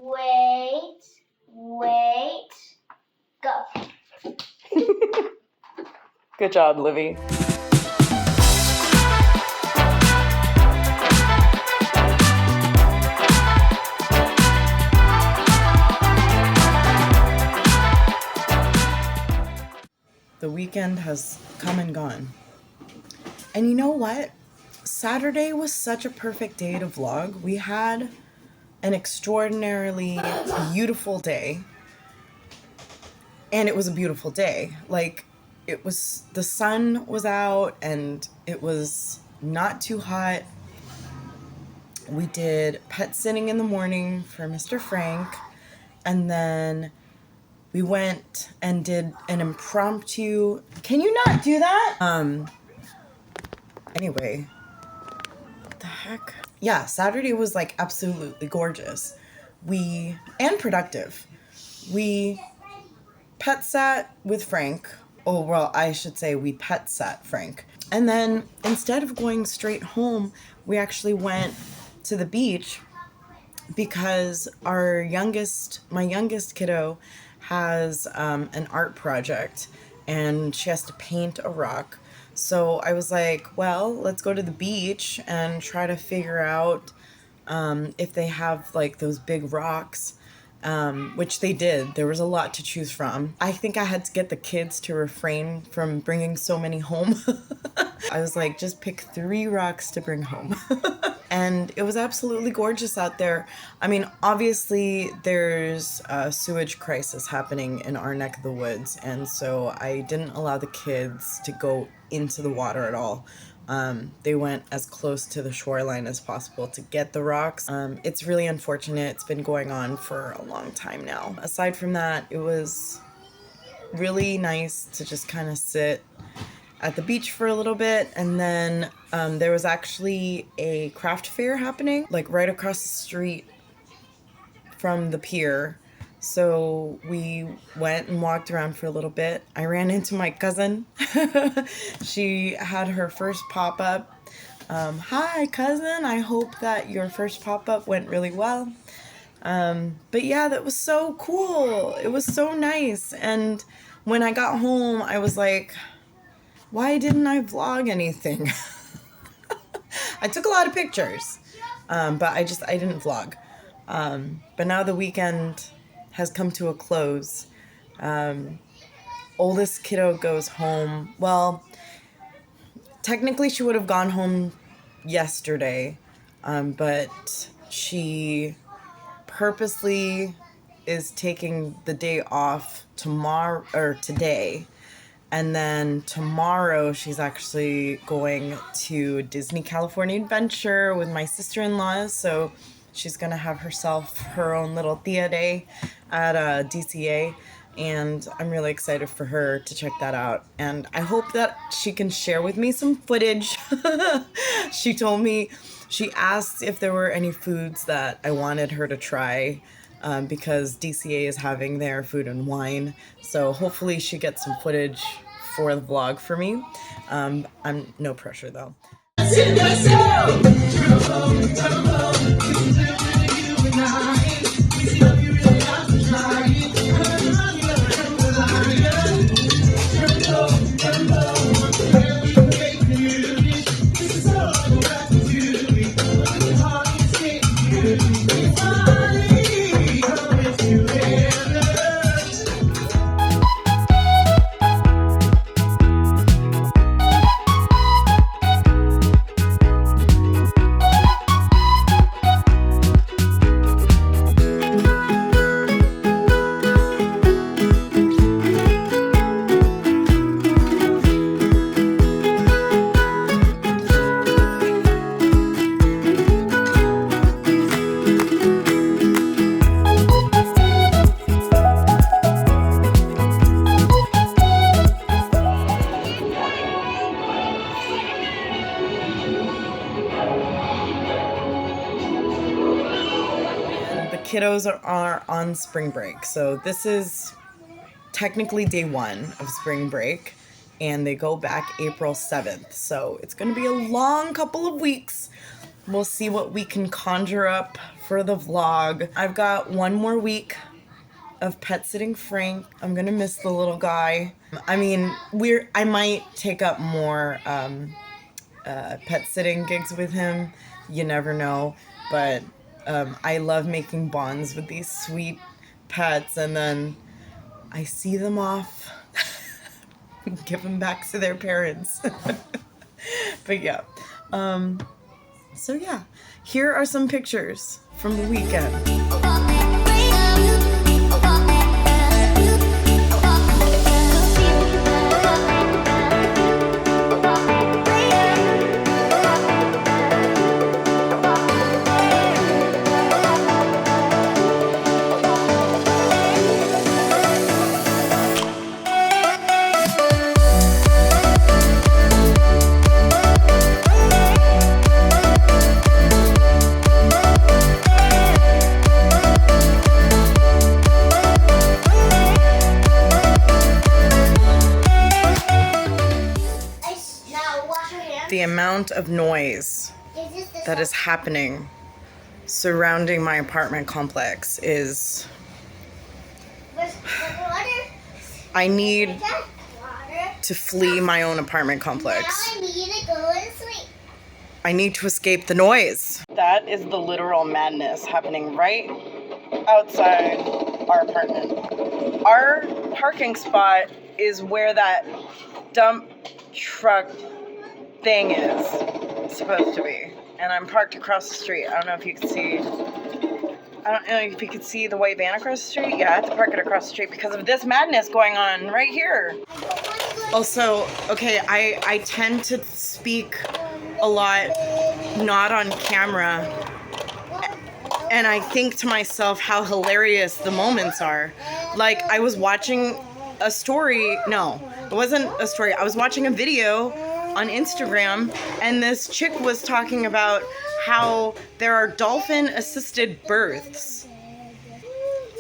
Wait, go. Good job, Livy. The weekend has come and gone. And you know what? Saturday was such a perfect day to vlog. We had an extraordinarily beautiful day. And it was a beautiful day. Like, the sun was out and it was not too hot. We did pet sitting in the morning for Mr. Frank. And then we went and did an impromptu... Can you not do that? Anyway, what the heck? Yeah, Saturday was like absolutely gorgeous. And productive. We pet sat with Frank. Oh, well, I should say we pet sat Frank. And then instead of going straight home, we actually went to the beach because my youngest kiddo has an art project and she has to paint a rock. So I was like, well, let's go to the beach and try to figure out if they have like those big rocks, which they did. There was a lot to choose from. I think I had to get the kids to refrain from bringing so many home. I was like, just pick 3 rocks to bring home. And it was absolutely gorgeous out there. I mean, obviously there's a sewage crisis happening in our neck of the woods. And so I didn't allow the kids to go into the water at all. They went as close to the shoreline as possible to get the rocks. It's really unfortunate. It's been going on for a long time now. Aside from that, it was really nice to just kind of sit at the beach for a little bit. And then there was actually a craft fair happening, like right across the street from the pier. So we went and walked around for a little bit. I ran into my cousin. She had her first pop-up. Hi, cousin. I hope that your first pop-up went really well. But yeah, that was so cool. It was so nice. And when I got home, I was like, why didn't I vlog anything? I took a lot of pictures, but I didn't vlog. But now the weekend has come to a close. Oldest kiddo goes home. Well, technically she would have gone home yesterday, but she purposely is taking the day off today. And then tomorrow she's actually going to Disney California Adventure with my sister-in-laws. So she's going to have herself her own little Thea Day at DCA. And I'm really excited for her to check that out. And I hope that she can share with me some footage. She told me, she asked if there were any foods that I wanted her to try. Because DCA is having their food and wine. So hopefully she gets some footage for the vlog for me. I'm no pressure though. Kiddos are on spring break, so this is technically day 1 of spring break, and they go back April 7th, so it's going to be a long couple of weeks. We'll see what we can conjure up for the vlog. I've got one more week of pet sitting Frank. I'm gonna miss the little guy. I mean, I might take up more pet sitting gigs with him. You never know. But I love making bonds with these sweet pets, and then I see them off, give them back to their parents. But yeah. So yeah, here are some pictures from the weekend. The amount of noise that is happening surrounding my apartment complex is... I need to flee my own apartment complex. I need to escape the noise. That is the literal madness happening right outside our apartment. Our parking spot is where that dump truck thing is supposed to be, and I'm parked across the street. I don't know if you can see. I don't know if you could see the white van across the street. Yeah, I have to park it across the street because of this madness going on right here. Also, okay, I tend to speak a lot not on camera, and I think to myself how hilarious the moments are. Like, I was watching a story. No, it wasn't a story. I was watching a video on Instagram, and this chick was talking about how there are dolphin-assisted births.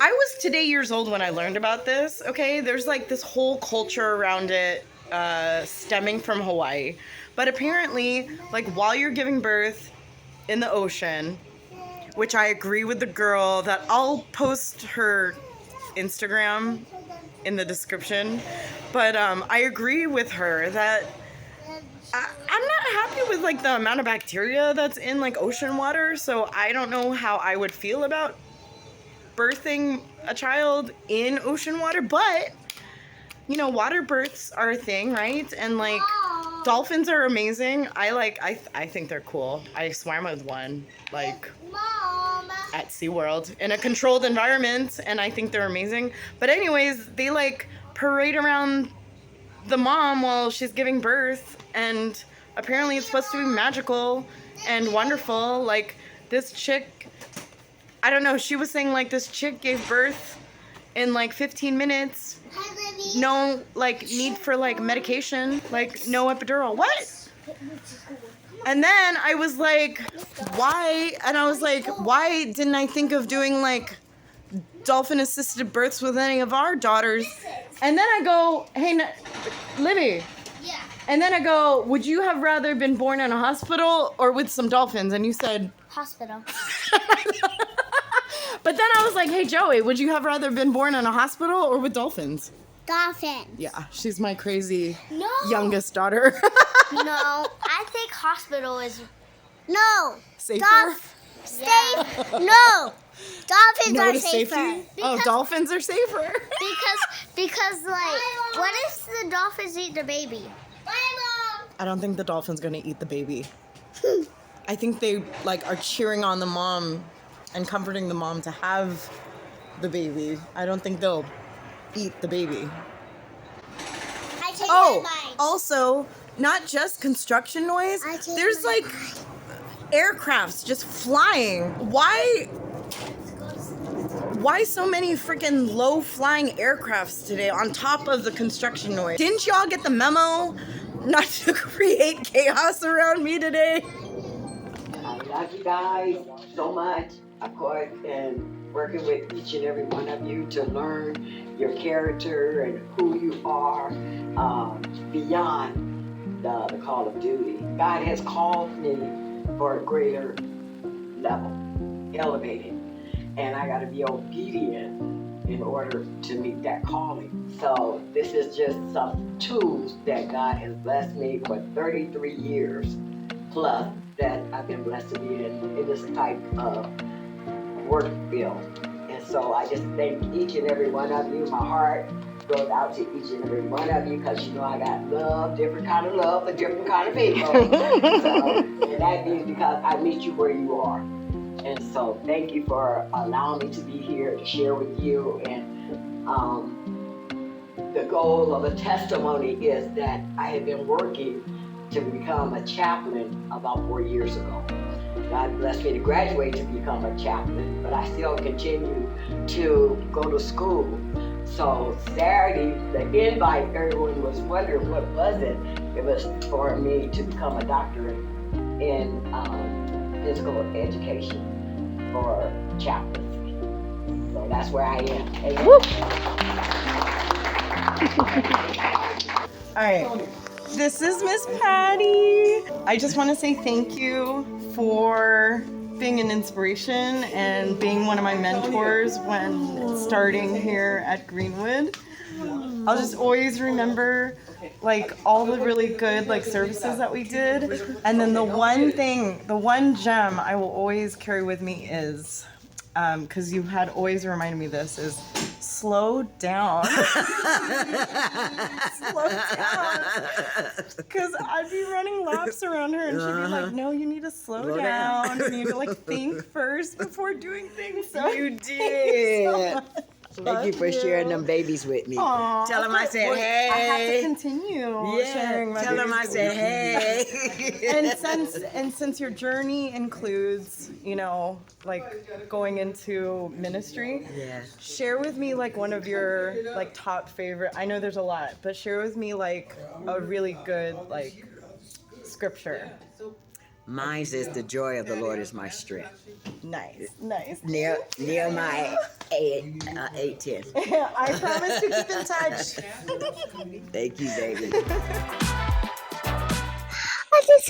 I was today years old when I learned about this, okay? There's like this whole culture around it stemming from Hawaii. But apparently, like, while you're giving birth in the ocean, which I agree with the girl that I'll post her Instagram in the description, but I agree with her that I'm not happy with like the amount of bacteria that's in like ocean water, so I don't know how I would feel about birthing a child in ocean water, but you know, water births are a thing, right? And like dolphins are amazing. I think they're cool. I swam with one like at SeaWorld in a controlled environment, and I think they're amazing. But anyways, they like parade around the mom while she's giving birth, and apparently it's supposed to be magical and wonderful. Like, this chick, I don't know, she was saying like this chick gave birth in like 15 minutes. No like need for like medication, like no epidural. What? And then I was like, why? And I was like, why didn't I think of doing like dolphin assisted births with any of our daughters? And then I go, hey, Libby. Yeah. And then I go, would you have rather been born in a hospital or with some dolphins? And you said hospital. But then I was like, hey, Joey, would you have rather been born in a hospital or with dolphins? Dolphins. Yeah, she's my crazy youngest daughter. No, I think hospital is Safer? Safe. No. Dolphins are safer. Oh, dolphins are safer. because like, what if the dolphins eat the baby? Bye, Mom. I don't think the dolphin's gonna eat the baby. I think they like are cheering on the mom and comforting the mom to have the baby. I don't think they'll eat the baby. Also, not just construction noise. There's like aircrafts just flying. Why so many freaking low-flying aircrafts today on top of the construction noise? Didn't y'all get the memo not to create chaos around me today? I love you guys so much. Of course, and working with each and every one of you to learn your character and who you are beyond the call of duty. God has called me for a greater level. elevated. And I got to be obedient in order to meet that calling. So this is just some tools that God has blessed me for 33 years plus that I've been blessed to be in this type of work field. And so I just thank each and every one of you. My heart goes out to each and every one of you because you know I got love, different kind of love for different kind of people. So, and that means because I meet you where you are. And so thank you for allowing me to be here to share with you. And the goal of a testimony is that I have been working to become a chaplain about 4 years ago. God blessed me to graduate to become a chaplain, but I still continue to go to school. So Saturday, the invite, everyone was wondering what was it? It was for me to become a doctorate in physical education for chaplains. So that's where I am. All right, this is Miss Patty. I just want to say thank you for being an inspiration and being one of my mentors when starting here at Greenwood. I'll just always remember like all the really good like services that we did, and then the one gem I will always carry with me is because you had always reminded me this is slow down. Slow down. Because I'd be running laps around her and she'd be like, no, you need to slow down. You need to like think first before doing things. So You did. Thank you for sharing them babies with me. Aww. Tell them I said, hey. I have to continue sharing my tell them I babies said, with you. hey. And since your journey includes, you know, like going into ministry, share with me like one of your like top favorite. I know there's a lot, but share with me like a really good like scripture. Mine is the joy of the Lord is my strength. Nice. Nehemiah 8:10. I promise to keep in touch. Thank you, baby. I just